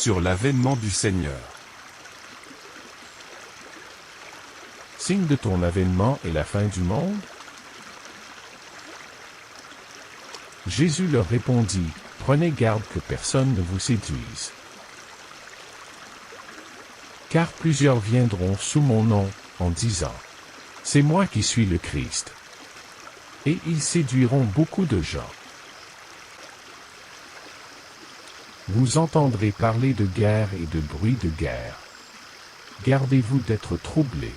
sur l'avènement du Seigneur. Signe de ton avènement est la fin du monde? Jésus leur répondit, prenez garde que personne ne vous séduise. Car plusieurs viendront sous mon nom, en disant, c'est moi qui suis le Christ. Et ils séduiront beaucoup de gens. Vous entendrez parler de guerre et de bruit de guerre. Gardez-vous d'être troublés,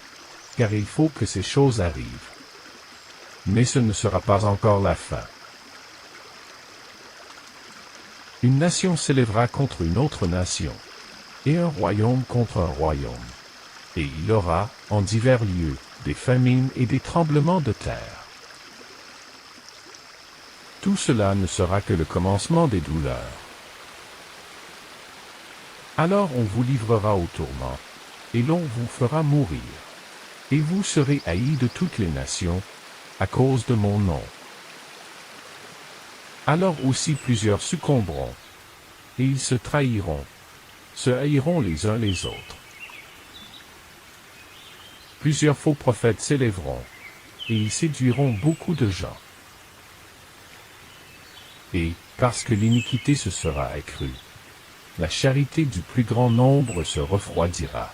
car il faut que ces choses arrivent. Mais ce ne sera pas encore la fin. Une nation s'élèvera contre une autre nation, et un royaume contre un royaume. Et il y aura, en divers lieux, des famines et des tremblements de terre. Tout cela ne sera que le commencement des douleurs. Alors on vous livrera au tourment, et l'on vous fera mourir. Et vous serez haïs de toutes les nations, à cause de mon nom. Alors aussi plusieurs succomberont, et ils se trahiront, se haïront les uns les autres. Plusieurs faux prophètes s'élèveront, et ils séduiront beaucoup de gens. Et, parce que l'iniquité se sera accrue, la charité du plus grand nombre se refroidira.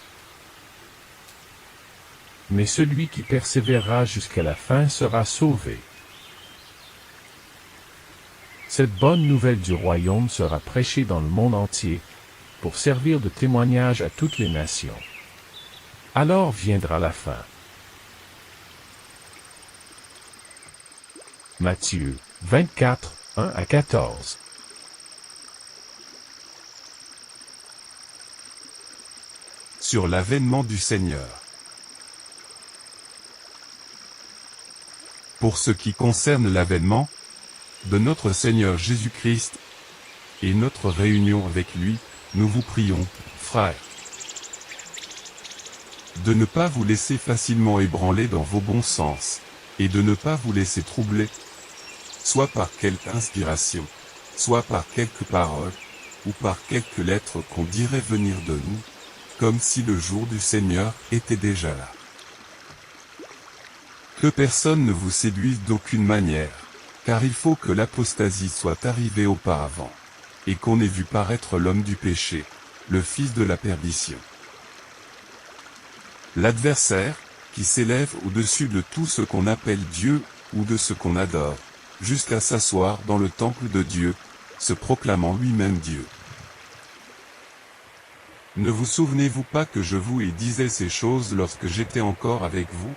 Mais celui qui persévérera jusqu'à la fin sera sauvé. Cette bonne nouvelle du royaume sera prêchée dans le monde entier, pour servir de témoignage à toutes les nations. Alors viendra la fin. Matthieu 24, 1 à 14. Sur l'avènement du Seigneur. Pour ce qui concerne l'avènement de notre Seigneur Jésus-Christ et notre réunion avec lui, nous vous prions, frères, de ne pas vous laisser facilement ébranler dans vos bons sens, et de ne pas vous laisser troubler, soit par quelque inspiration, soit par quelques paroles, ou par quelques lettres qu'on dirait venir de nous, comme si le jour du Seigneur était déjà là. Que personne ne vous séduise d'aucune manière, car il faut que l'apostasie soit arrivée auparavant, et qu'on ait vu paraître l'homme du péché, le fils de la perdition. L'adversaire, qui s'élève au-dessus de tout ce qu'on appelle Dieu, ou de ce qu'on adore, jusqu'à s'asseoir dans le temple de Dieu, se proclamant lui-même Dieu. Ne vous souvenez-vous pas que je vous disais ces choses lorsque j'étais encore avec vous?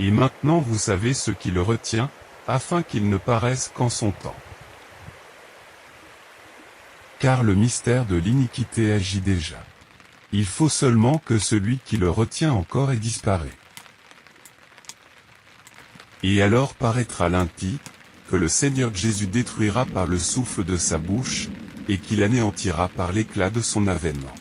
Et maintenant vous savez ce qui le retient, afin qu'il ne paraisse qu'en son temps. Car le mystère de l'iniquité agit déjà. Il faut seulement que celui qui le retient encore ait disparu. Et alors paraîtra l'impie, que le Seigneur Jésus détruira par le souffle de sa bouche, et qu'il anéantira par l'éclat de son avènement.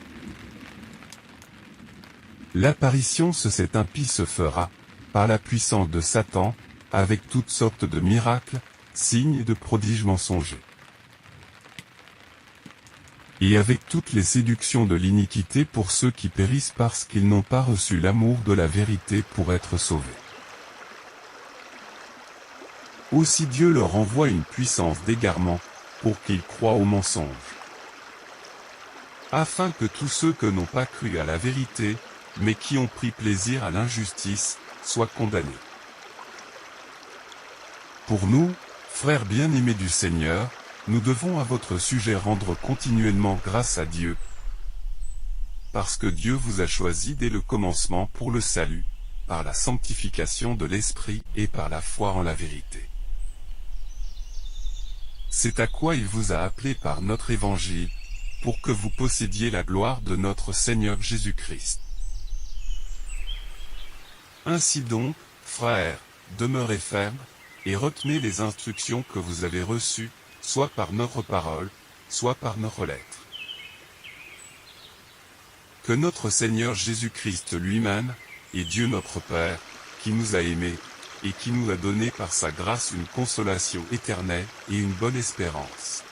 L'apparition de cet impie se fera, par la puissance de Satan, avec toutes sortes de miracles, signes et de prodiges mensongers. Et avec toutes les séductions de l'iniquité pour ceux qui périssent parce qu'ils n'ont pas reçu l'amour de la vérité pour être sauvés. Aussi Dieu leur envoie une puissance d'égarement, pour qu'ils croient au mensonge. Afin que tous ceux qui n'ont pas cru à la vérité, mais qui ont pris plaisir à l'injustice, soient condamnés. Pour nous, frères bien-aimés du Seigneur, nous devons à votre sujet rendre continuellement grâce à Dieu, parce que Dieu vous a choisi dès le commencement pour le salut, par la sanctification de l'Esprit et par la foi en la vérité. C'est à quoi il vous a appelé par notre évangile, pour que vous possédiez la gloire de notre Seigneur Jésus-Christ. Ainsi donc, frères, demeurez fermes, et retenez les instructions que vous avez reçues, soit par notre parole, soit par notre lettre. Que notre Seigneur Jésus-Christ lui-même, et Dieu notre Père, qui nous a aimés, et qui nous a donné par sa grâce une consolation éternelle et une bonne espérance,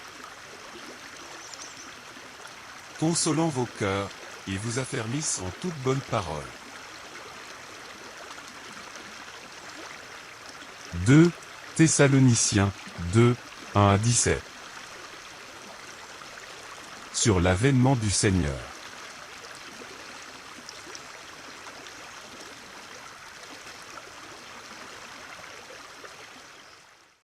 consolant vos cœurs, et vous affermissent en toute bonne parole. 2 Thessaloniciens 2, 1 à 17. Sur l'avènement du Seigneur.